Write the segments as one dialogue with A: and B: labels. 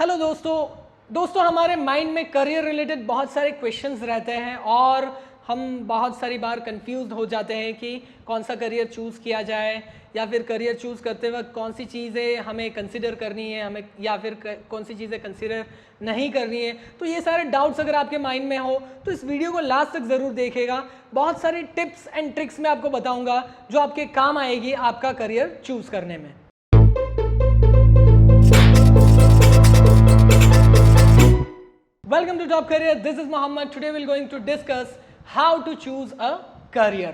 A: Hello दोस्तों हमारे mind में करियर रिलेटेड बहुत सारे क्वेश्चंस रहते हैं और हम बहुत सारी बार कंफ्यूज्ड हो जाते हैं कि कौन सा करियर चूज़ किया जाए या फिर करियर चूज़ करते वक्त कौन सी चीज़ें हमें कंसिडर करनी है हमें या फिर कौन सी चीज़ें कंसिडर नहीं करनी है। तो ये सारे डाउट्स अगर आपके माइंड में हो तो इस वीडियो को लास्ट तक ज़रूर देखिएगा। बहुत सारी टिप्स एंड ट्रिक्स मैं आपको बताऊँगा जो आपके काम आएगी आपका करियर चूज़ करने में। Welcome to Top Career. This is Mohammed. Today we're going to discuss how to choose a career.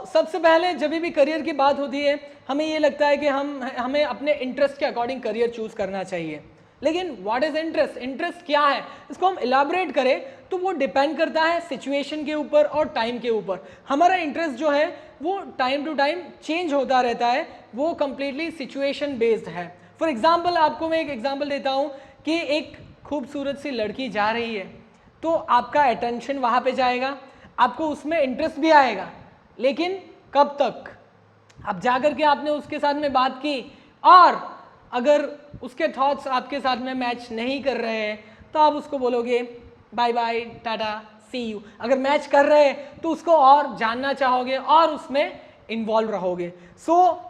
A: सबसे पहले जब भी करियर की बात होती है हमें ये लगता है कि हमें अपने इंटरेस्ट के अकॉर्डिंग करियर चूज करना चाहिए। लेकिन व्हाट इज इंटरेस्ट? इंटरेस्ट क्या है इसको हम इलाबरेट करें तो वो डिपेंड करता है सिचुएशन के ऊपर और टाइम के ऊपर। हमारा इंटरेस्ट जो है वो टाइम टू टाइम चेंज होता रहता है, वो कंप्लीटली सिचुएशन बेस्ड है। फॉर एग्जाम्पल आपको मैं एक एग्जाम्पल देता हूँ कि एक खूबसूरत सी लड़की जा रही है तो आपका अटेंशन वहाँ पे जाएगा, आपको उसमें इंटरेस्ट भी आएगा, लेकिन कब तक? अब जाकर के आपने उसके साथ में बात की और अगर उसके थॉट्स आपके साथ में मैच नहीं कर रहे हैं तो आप उसको बोलोगे bye bye tata see you. अगर मैच कर रहे हैं तो उसको और जानना चाहोगे और उसमें इन्वॉल्व रहोगे।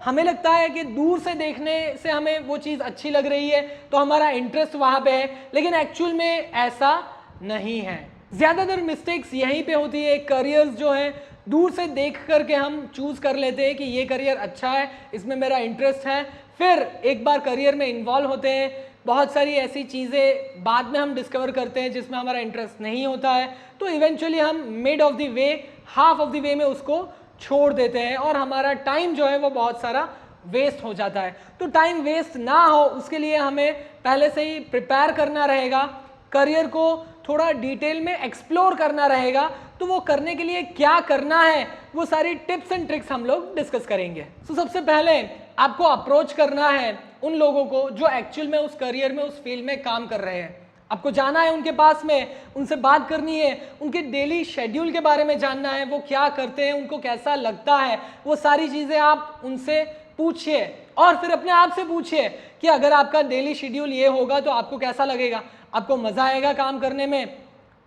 A: हमें लगता है कि दूर से देखने से हमें वो चीज़ अच्छी लग रही है तो हमारा इंटरेस्ट वहाँ पे है, लेकिन एक्चुअल में ऐसा नहीं है। ज़्यादातर मिस्टेक्स यहीं पे होती है। करियर्स जो हैं दूर से देख करके हम चूज कर लेते हैं कि ये करियर अच्छा है, इसमें मेरा इंटरेस्ट है। फिर एक बार करियर में इन्वॉल्व होते हैं, बहुत सारी ऐसी चीज़ें बाद में हम डिस्कवर करते हैं जिसमें हमारा इंटरेस्ट नहीं होता है, तो इवेंचुअली हम mid of the way, half of the way में उसको छोड़ देते हैं और हमारा टाइम जो है वो बहुत सारा वेस्ट हो जाता है। तो टाइम वेस्ट ना हो उसके लिए हमें पहले से ही प्रिपेयर करना रहेगा, करियर को थोड़ा डिटेल में एक्सप्लोर करना रहेगा। तो वो करने के लिए क्या करना है वो सारी टिप्स एंड ट्रिक्स हम लोग डिस्कस करेंगे। सबसे पहले आपको अप्रोच करना है उन लोगों को जो एक्चुअल में उस करियर में उस फील्ड में काम कर रहे हैं। आपको जाना है उनके पास में, उनसे बात करनी है, उनके डेली शेड्यूल के बारे में जानना है, वो क्या करते हैं, उनको कैसा लगता है, वो सारी चीज़ें आप उनसे पूछिए और फिर अपने आप से पूछिए कि अगर आपका डेली शेड्यूल ये होगा तो आपको कैसा लगेगा, आपको मज़ा आएगा काम करने में,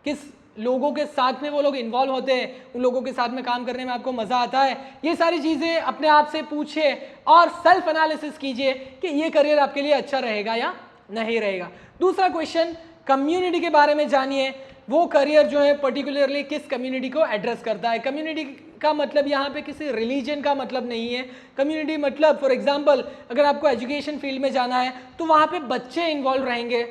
A: किस लोगों के साथ में वो लोग इन्वॉल्व होते हैं, उन लोगों के साथ में काम करने में आपको मज़ा आता है। ये सारी चीज़ें अपने आप से पूछिए और सेल्फ एनालिसिस कीजिए कि ये करियर आपके लिए अच्छा रहेगा या नहीं रहेगा। दूसरा क्वेश्चन, कम्युनिटी के बारे में जानिए। वो करियर जो है पर्टिकुलरली किस कम्युनिटी को एड्रेस करता है। कम्युनिटी का मतलब यहाँ पे किसी रिलीजन का मतलब नहीं है। कम्युनिटी मतलब फॉर एग्जांपल अगर आपको एजुकेशन फील्ड में जाना है तो वहाँ पे बच्चे इन्वॉल्व रहेंगे।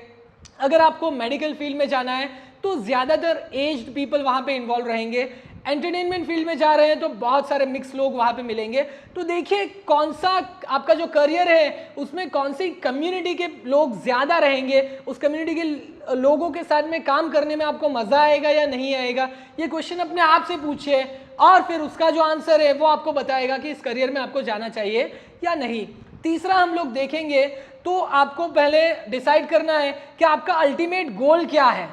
A: अगर आपको मेडिकल फील्ड में जाना है तो ज़्यादातर एज्ड पीपल वहाँ पे इन्वॉल्व रहेंगे। एंटरटेनमेंट फील्ड में जा रहे हैं तो बहुत सारे मिक्स लोग वहाँ पे मिलेंगे। तो देखिए कौन सा आपका जो करियर है उसमें कौन सी कम्युनिटी के लोग ज़्यादा रहेंगे, उस कम्युनिटी के लोगों के साथ में काम करने में आपको मज़ा आएगा या नहीं आएगा। ये क्वेश्चन अपने आप से पूछिए और फिर उसका जो आंसर है वो आपको बताएगा कि इस करियर में आपको जाना चाहिए या नहीं। तीसरा हम लोग देखेंगे तो आपको पहले डिसाइड करना है कि आपका अल्टीमेट गोल क्या है,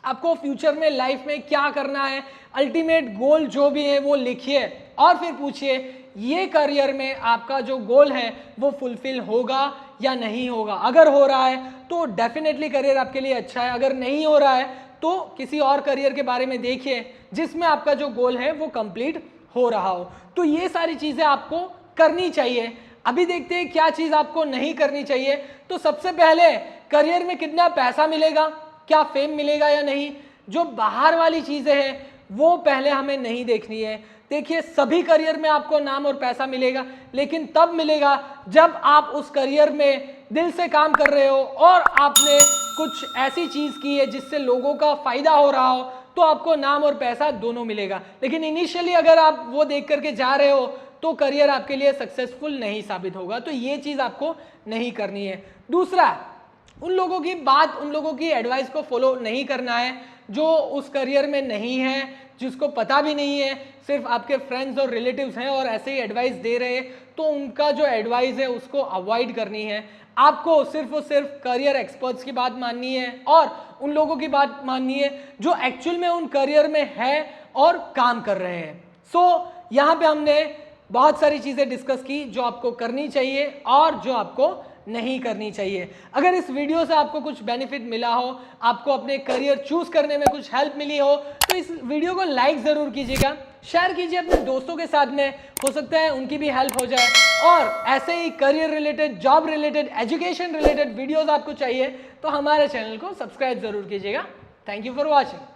A: आपको फ्यूचर में लाइफ में क्या करना है। अल्टीमेट गोल जो भी है वो लिखिए और फिर पूछिए ये करियर में आपका जो गोल है वो फुलफिल होगा या नहीं होगा। अगर हो रहा है तो डेफिनेटली करियर आपके लिए अच्छा है, अगर नहीं हो रहा है तो किसी और करियर के बारे में देखिए जिसमें आपका जो गोल है वो कंप्लीट हो रहा हो। तो ये सारी चीज़ें आपको करनी चाहिए। अभी देखते हैं क्या चीज़ आपको नहीं करनी चाहिए। तो सबसे पहले करियर में कितना पैसा मिलेगा, क्या फेम मिलेगा या नहीं, जो बाहर वाली चीज़ें हैं वो पहले हमें नहीं देखनी है। देखिए सभी करियर में आपको नाम और पैसा मिलेगा, लेकिन तब मिलेगा जब आप उस करियर में दिल से काम कर रहे हो और आपने कुछ ऐसी चीज़ की है जिससे लोगों का फ़ायदा हो रहा हो, तो आपको नाम और पैसा दोनों मिलेगा। लेकिन इनिशियली अगर आप वो देख करके जा रहे हो तो करियर आपके लिए सक्सेसफुल नहीं साबित होगा। तो ये चीज़ आपको नहीं करनी है। दूसरा, उन लोगों की बात, उन लोगों की एडवाइस को फॉलो नहीं करना है जो उस करियर में नहीं है, जिसको पता भी नहीं है, सिर्फ आपके फ्रेंड्स और रिलेटिव्स हैं और ऐसे ही एडवाइस दे रहे हैं, तो उनका जो एडवाइस है उसको अवॉइड करनी है। आपको सिर्फ और सिर्फ करियर एक्सपर्ट्स की बात माननी है और उन लोगों की बात माननी है जो एक्चुअल में उन करियर में है और काम कर रहे हैं। यहाँ पे हमने बहुत सारी चीज़ें डिस्कस की जो आपको करनी चाहिए और जो आपको नहीं करनी चाहिए। अगर इस वीडियो से आपको कुछ बेनिफिट मिला हो, आपको अपने करियर चूज करने में कुछ हेल्प मिली हो, तो इस वीडियो को लाइक ज़रूर कीजिएगा, शेयर कीजिए अपने दोस्तों के साथ में, हो सकता है उनकी भी हेल्प हो जाए। और ऐसे ही career related, job related, education related videos आपको चाहिए तो हमारे चैनल को सब्सक्राइब ज़रूर कीजिएगा। Thank you for watching.